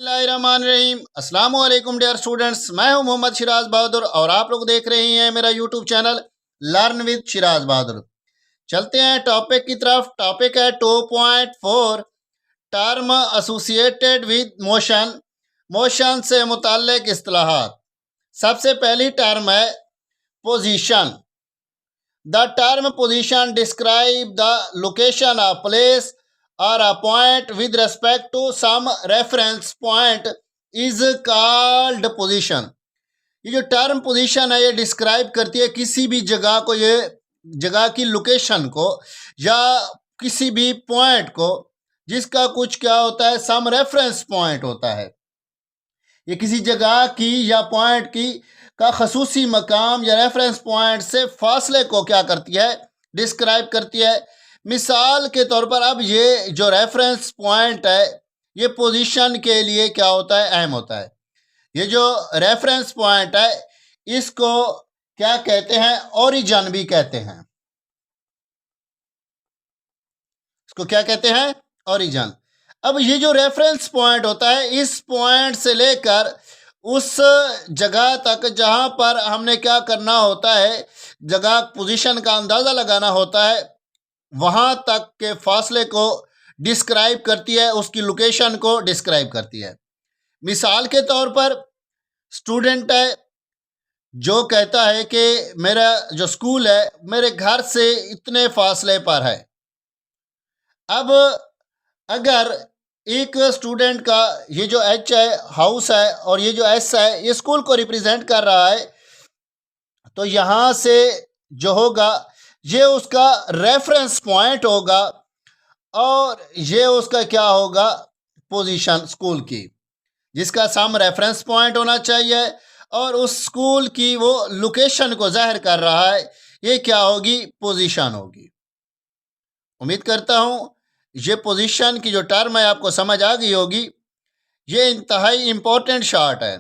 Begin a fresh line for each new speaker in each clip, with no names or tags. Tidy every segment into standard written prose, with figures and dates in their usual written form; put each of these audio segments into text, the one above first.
बिस्मिल्लाहिर्रहमानिर्रहीम। अस्सलाम वालेकुम डियर स्टूडेंट्स, मैं हूं मोहम्मद शिराज बहादुर और आप लोग देख रहे हैं मेरा YouTube channel learn with Shiraz Bahadur. चलते हैं टॉपिक की तरफ। टॉपिक है 2.4 term associated with motion. Motion से मुताल्लिक इस्तिलाहात। सबसे पहली टर्म है position. The term position describe the location of place or a point with respect to some reference point is called position। ये जो टर्म पोजीशन है ये डिस्क्राइब करती है किसी भी जगह को, ये जगह की लोकेशन को या किसी भी पॉइंट को जिसका कुछ क्या होता है, सम रेफरेंस पॉइंट होता है। ये किसी जगह की या पॉइंट की का खसूसी मकाम या रेफरेंस पॉइंट से फासले को क्या करती है, डिस्क्राइब करती है। मिसाल के तौर पर अब ये जो रेफरेंस पॉइंट है ये पोजीशन के लिए क्या होता है, अहम होता है। ये जो रेफरेंस पॉइंट है इसको क्या कहते हैं, ओरिजिन भी कहते हैं। इसको क्या कहते हैं, ओरिजिन। अब ये जो रेफरेंस पॉइंट होता है इस पॉइंट से लेकर उस जगह तक जहां पर हमने क्या करना होता है, जगह पोजीशन का अंदाजा लगाना होता है, वहां तक के फासले को डिस्क्राइब करती है, उसकी लोकेशन को डिस्क्राइब करती है। मिसाल के तौर पर स्टूडेंट है जो कहता है कि मेरा जो स्कूल है मेरे घर से इतने फासले पर है। अब अगर एक स्टूडेंट का ये जो एच है हाउस है और ये जो एस है ये स्कूल को रिप्रेजेंट कर रहा है, तो यहां से जो होगा ये उसका रेफरेंस पॉइंट होगा और ये उसका क्या होगा, पोजीशन स्कूल की, जिसका सम रेफरेंस पॉइंट होना चाहिए और उस स्कूल की वो लोकेशन को जाहिर कर रहा है, ये क्या होगी, पोजीशन होगी। उम्मीद करता हूं ये पोजीशन की जो टर्म है आपको समझ आ गई होगी। ये इंतहाई इंपॉर्टेंट शार्ट है।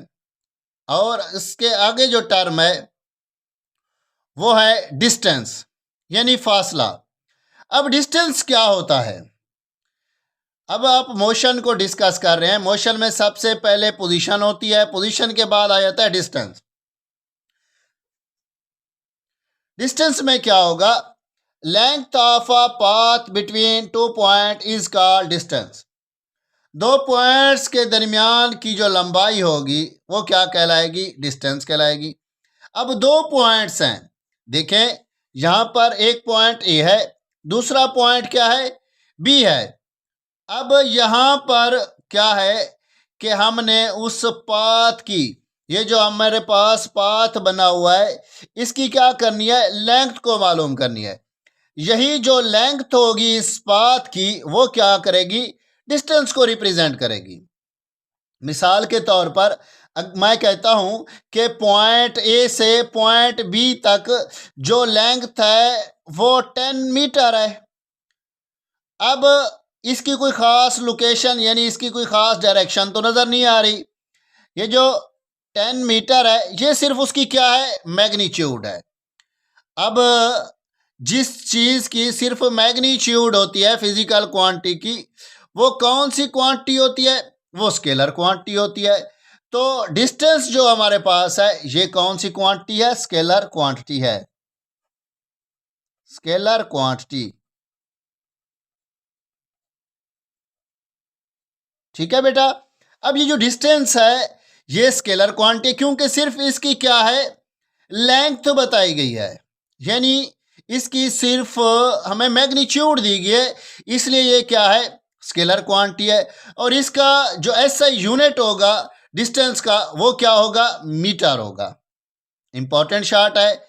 और इसके आगे जो टर्म है वो है डिस्टेंस यानी फासला। अब डिस्टेंस क्या होता है, अब आप मोशन को डिस्कस कर रहे हैं। मोशन में सबसे पहले पोजीशन होती है, पोजीशन के बाद आ जाता है डिस्टेंस। डिस्टेंस में क्या होगा, length of a path between two point is called distance. दो पॉइंट्स के दरमियान की जो लंबाई होगी वो क्या कहलाएगी, डिस्टेंस कहलाएगी। अब दो पॉइंट्स हैं, देखें यहां पर एक पॉइंट ए है, दूसरा पॉइंट क्या है, बी है। अब यहां पर क्या है कि हमने उस पाथ की, ये जो हमारे पास पाथ बना हुआ है इसकी क्या करनी है, लेंथ को मालूम करनी है। यही जो लेंथ होगी इस पाथ की वो क्या करेगी, डिस्टेंस को रिप्रेजेंट करेगी। मिसाल के तौर पर मैं कहता हूं कि पॉइंट ए से पॉइंट बी तक जो लेंथ है वो 10 मीटर है। अब इसकी कोई खास लोकेशन यानी इसकी कोई खास डायरेक्शन तो नजर नहीं आ रही। ये जो 10 मीटर है ये सिर्फ उसकी क्या है, मैग्नीट्यूड है। अब जिस चीज की सिर्फ मैग्नीट्यूड होती है फिजिकल क्वांटिटी की, वो कौन सी क्वांटिटी होती है, वो स्केलर क्वांटिटी होती है। तो डिस्टेंस जो हमारे पास है ये कौन सी क्वांटिटी है, स्केलर क्वांटिटी है, स्केलर क्वांटिटी। ठीक है बेटा। अब ये जो डिस्टेंस है ये स्केलर क्वांटिटी, क्योंकि सिर्फ इसकी क्या है, लेंथ बताई गई है, यानी इसकी सिर्फ हमें मैग्नीट्यूड दी गई है, इसलिए ये क्या है, स्केलर क्वांटिटी है। और इसका जो एसआई यूनिट होगा डिस्टेंस का वो क्या होगा, मीटर होगा। इंपॉर्टेंट शॉर्ट है,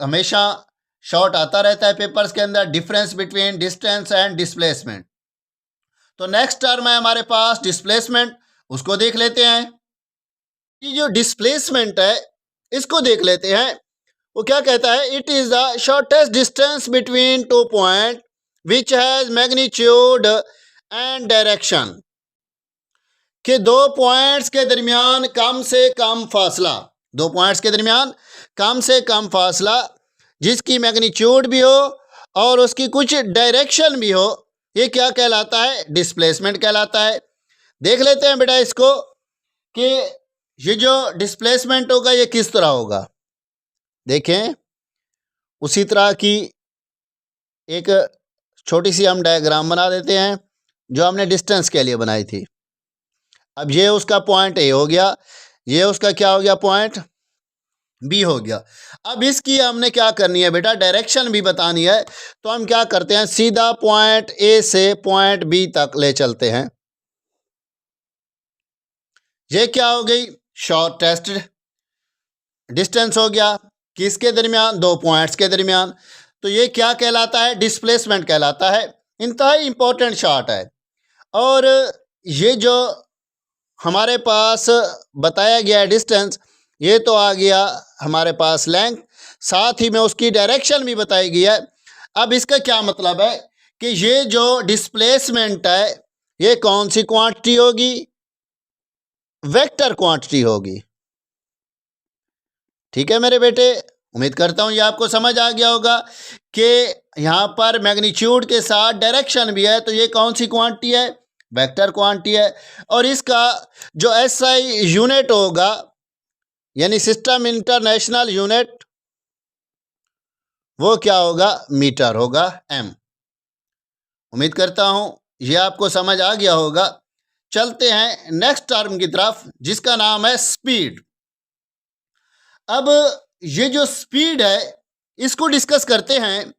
हमेशा शॉर्ट आता रहता है पेपर्स के अंदर, difference between distance and displacement. तो नेक्स्ट टर्म है हमारे पास डिस्प्लेसमेंट, उसको देख लेते हैं। ये जो डिस्प्लेसमेंट है इसको देख लेते हैं। वो क्या कहता है, it is the shortest distance between two point which has magnitude and direction. कि दो पॉइंट्स के दरमियान कम से कम फासला, दो पॉइंट्स के दरमियान कम से कम फासला जिसकी मैग्नीट्यूड भी हो और उसकी कुछ डायरेक्शन भी हो, ये क्या कहलाता है, डिस्प्लेसमेंट कहलाता है। देख लेते हैं बेटा इसको कि ये जो डिस्प्लेसमेंट होगा ये किस तरह होगा। देखें, उसी तरह की एक छोटी सी हम डायग्राम बना देते हैं जो हमने डिस्टेंस के लिए बनाई थी। अब ये उसका पॉइंट ए हो गया, ये उसका क्या हो गया, पॉइंट बी हो गया। अब इसकी हमने क्या करनी है बेटा, डायरेक्शन भी बतानी है। तो हम क्या करते हैं, सीधा पॉइंट ए से पॉइंट बी तक ले चलते हैं। ये क्या हो गई, शॉर्टेस्ट डिस्टेंस हो गया, किसके दरमियान, दो पॉइंट्स के दरमियान। तो ये क्या कहलाता है, डिस्प्लेसमेंट कहलाता है। इंतहाई इंपॉर्टेंट शॉर्ट है। और ये जो हमारे पास बताया गया है डिस्टेंस, ये तो आ गया हमारे पास लेंथ, साथ ही में उसकी डायरेक्शन भी बताई गई है। अब इसका क्या मतलब है कि ये जो डिस्प्लेसमेंट है ये कौन सी क्वांटिटी होगी, वेक्टर क्वांटिटी होगी। ठीक है मेरे बेटे, उम्मीद करता हूं ये आपको समझ आ गया होगा कि यहाँ पर मैग्नीट्यूड के साथ डायरेक्शन भी है, तो ये कौन सी क्वांटिटी है, वेक्टर क्वांटिटी है। और इसका जो एसआई यूनिट होगा, यानी सिस्टम इंटरनेशनल यूनिट, वो क्या होगा, मीटर होगा, एम। उम्मीद करता हूं ये आपको समझ आ गया होगा। चलते हैं नेक्स्ट टर्म की तरफ जिसका नाम है स्पीड। अब ये जो स्पीड है इसको डिस्कस करते हैं।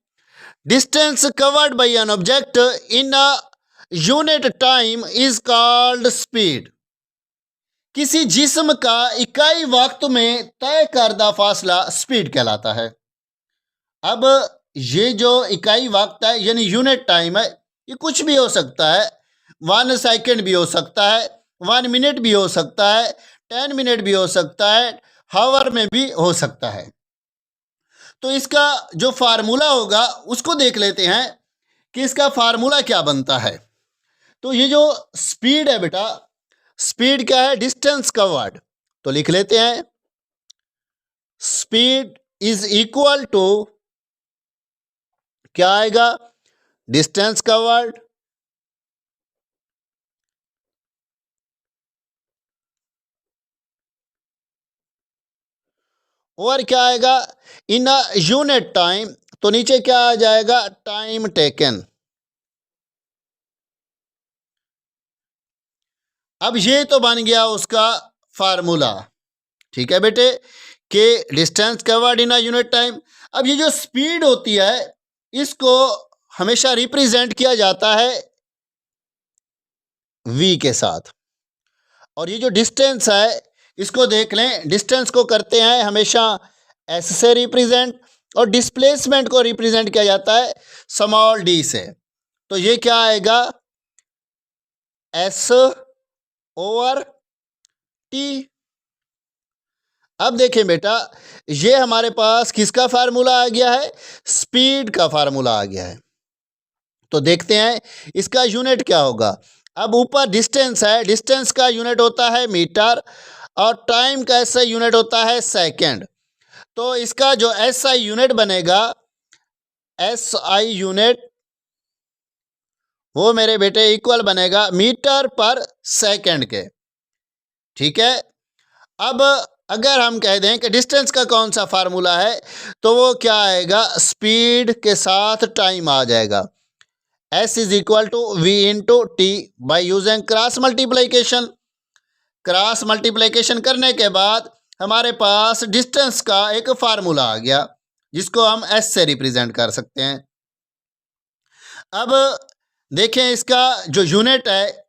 Distance covered by an object in a unit time is called speed. किसी जिस्म का इकाई वक्त में तय करदा फासला स्पीड कहलाता है। अब ये जो इकाई वक्त है यानी यूनिट टाइम है, ये कुछ भी हो सकता है। 1 सेकेंड भी हो सकता है, 1 मिनट भी हो सकता है, 10 मिनट भी हो सकता है, हावर में भी हो सकता है। तो इसका जो फार्मूला होगा उसको देख लेते हैं कि इसका फार्मूला क्या बनता है। तो ये जो स्पीड है बेटा, स्पीड क्या है, डिस्टेंस कवर्ड। तो लिख लेते हैं, स्पीड इज इक्वल टू, क्या आएगा, डिस्टेंस कवर्ड और क्या आएगा, इन अ यूनिट टाइम। तो नीचे क्या आ जाएगा, टाइम टेकन। अब ये तो बन गया उसका फार्मूला। ठीक है बेटे, कि distance covered in a unit time. अब ये जो स्पीड होती है इसको हमेशा रिप्रेजेंट किया जाता है v के साथ। और ये जो डिस्टेंस है इसको देख लें, डिस्टेंस को करते हैं हमेशा s से रिप्रेजेंट, और डिस्प्लेसमेंट को रिप्रेजेंट किया जाता है स्मॉल d से। तो ये क्या आएगा, s ओवर t। अब देखें बेटा, ये हमारे पास किसका फार्मूला आ गया है, स्पीड का फार्मूला आ गया है। तो देखते हैं इसका यूनिट क्या होगा। अब ऊपर डिस्टेंस है, डिस्टेंस का यूनिट होता है मीटर, और टाइम का ऐसा यूनिट होता है सेकंड। तो इसका जो एसआई यूनिट बनेगा, एसआई यूनिट वो मेरे बेटे इक्वल बनेगा मीटर पर सेकंड के। ठीक है। अब अगर हम कह दें कि डिस्टेंस का कौन सा फार्मूला है, तो वो क्या आएगा, स्पीड के साथ टाइम आ जाएगा। s is equal to V into T by using cross multiplication. Cross multiplication करने के बाद हमारे पास डिस्टेंस का एक फार्मूला आ गया जिसको हम s से रिप्रेजेंट कर सकते हैं। अब देखें इसका जो यूनिट है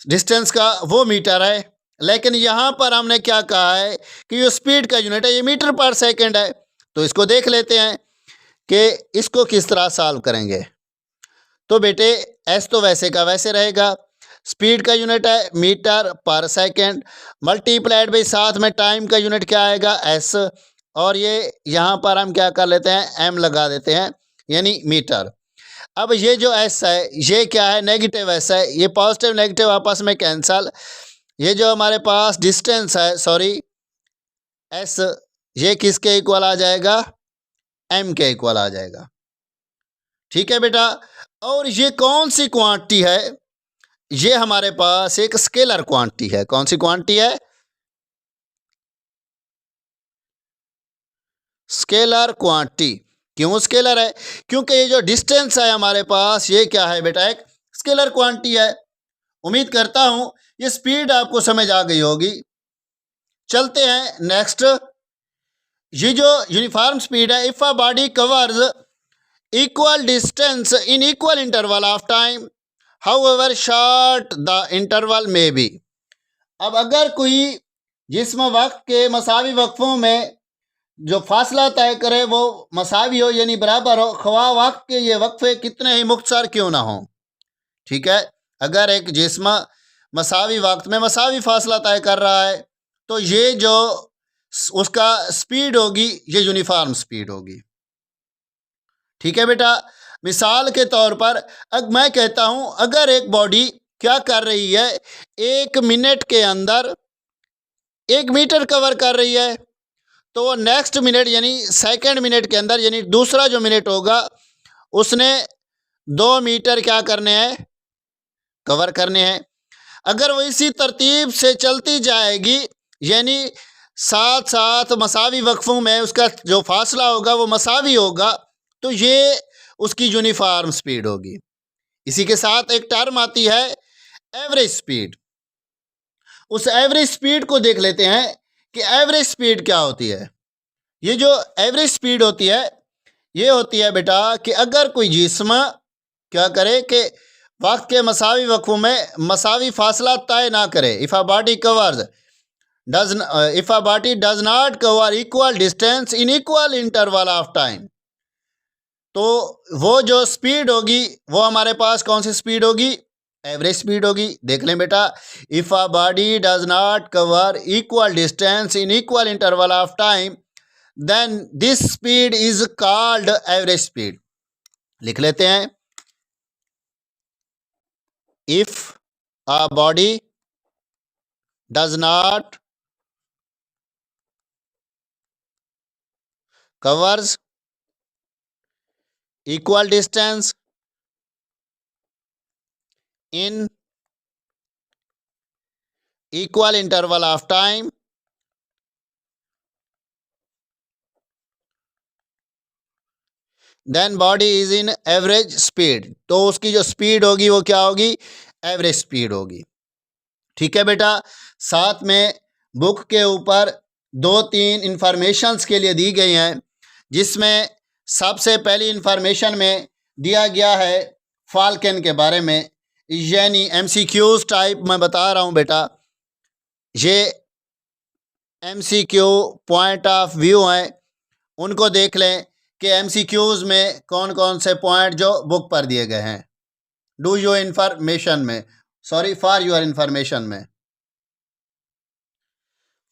डिस्टेंस का वो मीटर है, लेकिन यहाँ पर हमने क्या कहा है कि जो स्पीड का यूनिट है ये मीटर पर सेकंड है। तो इसको देख लेते हैं कि इसको किस तरह सॉल्व करेंगे। तो बेटे एस तो वैसे का वैसे रहेगा, स्पीड का यूनिट है मीटर पर सेकंड, मल्टीप्लाइड बाई साथ में टाइम का यूनिट क्या आएगा, एस। और ये यहाँ पर हम क्या कर लेते हैं, एम लगा देते हैं, यानी मीटर। अब ये जो एस है ये क्या है, नेगेटिव एस है, ये पॉजिटिव नेगेटिव आपस में कैंसल। ये जो हमारे पास डिस्टेंस है, सॉरी एस, ये किसके इक्वल आ जाएगा, एम के इक्वल आ जाएगा। ठीक है बेटा। और ये कौन सी क्वांटिटी है, ये हमारे पास एक स्केलर क्वांटिटी है। कौन सी क्वांटिटी है? Scalar quantity. क्यों स्केलर है? क्योंकि ये जो डिस्टेंस है हमारे पास, ये क्या है बेटा? एक स्केलर क्वांटिटी है। उम्मीद करता हूं ये स्पीड आपको समझ आ गई होगी। चलते हैं नेक्स्ट। ये जो यूनिफॉर्म स्पीड है, if a body covers equal distance in equal interval of time however short the interval में बी। अब अगर कोई जिस्म वक्त के मसावी वक्फों में जो फासला तय करे वो मसावी हो यानी बराबर हो, ख्वाह वक्त के ये वक्फे कितने ही मुख्तसर क्यों ना हो। ठीक है, अगर एक जिस्म मसावी वक्त में मसावी फासला तय कर रहा है तो ये जो उसका स्पीड होगी ये यूनिफॉर्म स्पीड होगी। ठीक है बेटा, मिसाल के तौर पर अब मैं कहता हूं अगर एक बॉडी क्या कर रही है, 1 मिनट के अंदर 1 मीटर कवर कर रही है, तो नेक्स्ट मिनट यानी सेकंड मिनट के अंदर यानी दूसरा जो मिनट होगा उसने 2 मीटर क्या करने हैं? कवर करने हैं। अगर वो इसी तरतीब से चलती जाएगी यानी साथ साथ मसावी वक्फों में उसका जो फासला होगा वो मसावी होगा, तो ये उसकी यूनिफॉर्म स्पीड होगी। इसी के साथ एक टर्म आती है एवरेज स्पीड। उस एवरेज स्पीड को देख लेते हैं कि एवरेज स्पीड क्या होती है। ये जो एवरेज स्पीड होती है ये होती है बेटा कि अगर कोई जिस्म क्या करे कि वक्त के मसावी वक्फों में मसावी फासला तय ना करे, if a body covers if a body does not cover equal distance in equal interval of time, तो वो जो स्पीड होगी वो हमारे पास कौन सी स्पीड होगी? एवरेज स्पीड होगी। देख लें बेटा, if a body does not cover equal distance in equal interval of time then this speed is called average speed. लिख लेते हैं, if a body does not covers equal distance in equal interval of time then body is in average speed, तो उसकी जो speed होगी वो क्या होगी? एवरेज स्पीड होगी। ठीक है बेटा, साथ में बुक के ऊपर 2-3 इंफॉर्मेशंस के लिए दी गई हैं, जिसमें सबसे पहली इंफॉर्मेशन में दिया गया है फाल्कन के बारे में, यानी एमसीक्यूज टाइप मैं बता रहा हूँ बेटा। ये एमसीक्यू पॉइंट ऑफ व्यू हैं, उनको देख लें कि एमसीक्यूज में कौन कौन से पॉइंट जो बुक पर दिए गए हैं। डू योर इंफॉर्मेशन में, सॉरी फॉर योर इंफॉर्मेशन में,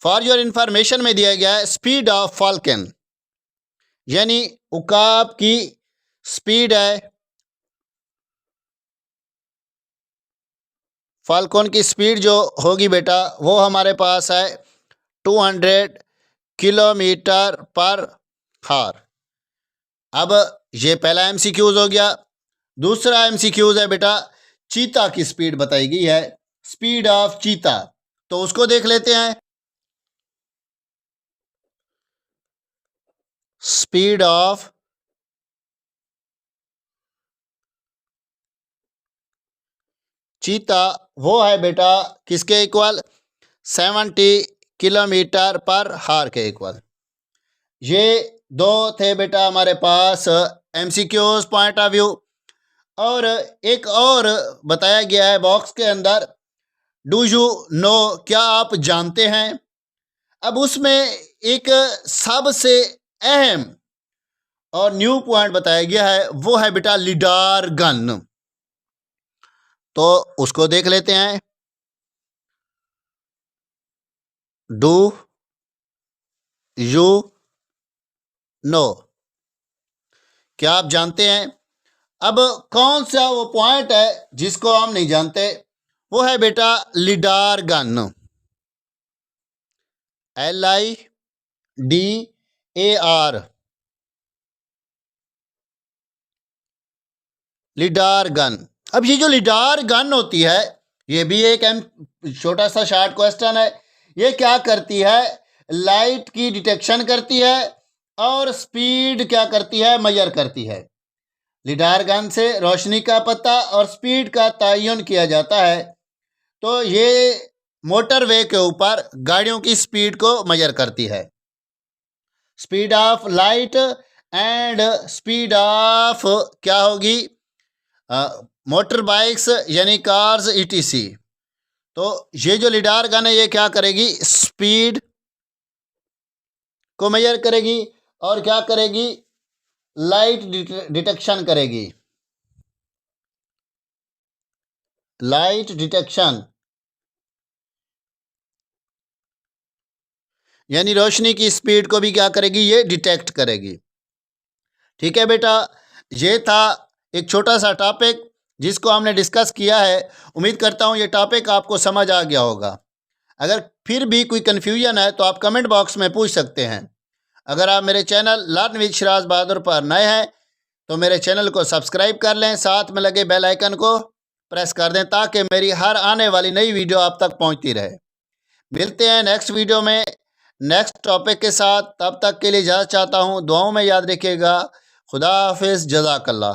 फॉर योर इंफॉर्मेशन में दिया गया है स्पीड ऑफ फाल्कन, यानी उकाब की स्पीड है। फाल्कन की स्पीड जो होगी बेटा वो हमारे पास है 200 किलोमीटर पर हार। अब ये पहला एमसीक्यूज हो गया। दूसरा एमसीक्यूज है बेटा, चीता की स्पीड बताई गई है, स्पीड ऑफ चीता, तो उसको देख लेते हैं। स्पीड ऑफ चीता वो है बेटा किसके इक्वल? 70 किलोमीटर पर हार के इक्वल। ये दो थे बेटा हमारे पास एमसीक्यूज पॉइंट ऑफ व्यू। और एक और बताया गया है बॉक्स के अंदर, डू यू नो, क्या आप जानते हैं। अब उसमें एक सबसे अहम और न्यू पॉइंट बताया गया है, वो है बेटा लिडार गन, तो उसको देख लेते हैं। डू यू नो, क्या आप जानते हैं। अब कौन सा वो पॉइंट है जिसको हम नहीं जानते, वो है बेटा lidar gun, LIDAR, lidar gun. अब ये जो लिडार गन होती है ये भी एक छोटा सा शॉर्ट क्वेश्चन है। ये क्या करती है? लाइट की डिटेक्शन करती है और स्पीड क्या करती है? मेजर करती है। लिडार गन से रोशनी का पता और स्पीड का तयन किया जाता है। तो ये मोटरवे के ऊपर गाड़ियों की स्पीड को मेजर करती है। Speed of light and speed of क्या होगी? मोटर बाइक्स यानी कार्स ईटीसी। तो ये जो लिडार गन है ये क्या करेगी? स्पीड को मेजर करेगी और क्या करेगी? लाइट डिटेक्शन करेगी। लाइट डिटेक्शन यानी रोशनी की स्पीड को भी क्या करेगी? ये डिटेक्ट करेगी। ठीक है बेटा, ये था एक छोटा सा टॉपिक जिसको हमने डिस्कस किया है। उम्मीद करता हूँ ये टॉपिक आपको समझ आ गया होगा। अगर फिर भी कोई कन्फ्यूजन है तो आप कमेंट बॉक्स में पूछ सकते हैं। अगर आप मेरे चैनल लर्न विद सिराज बहादुर पर नए हैं तो मेरे चैनल को सब्सक्राइब कर लें, साथ में लगे बेल आइकन को प्रेस कर दें ताकि मेरी हर आने वाली नई वीडियो आप तक पहुंचती रहे। मिलते हैं नेक्स्ट वीडियो में नेक्स्ट टॉपिक के साथ। तब तक के लिए इजाज़त चाहता हूँ। दुआओं में याद रखिएगा। खुदा हाफिज़, जज़ाकल्लाह।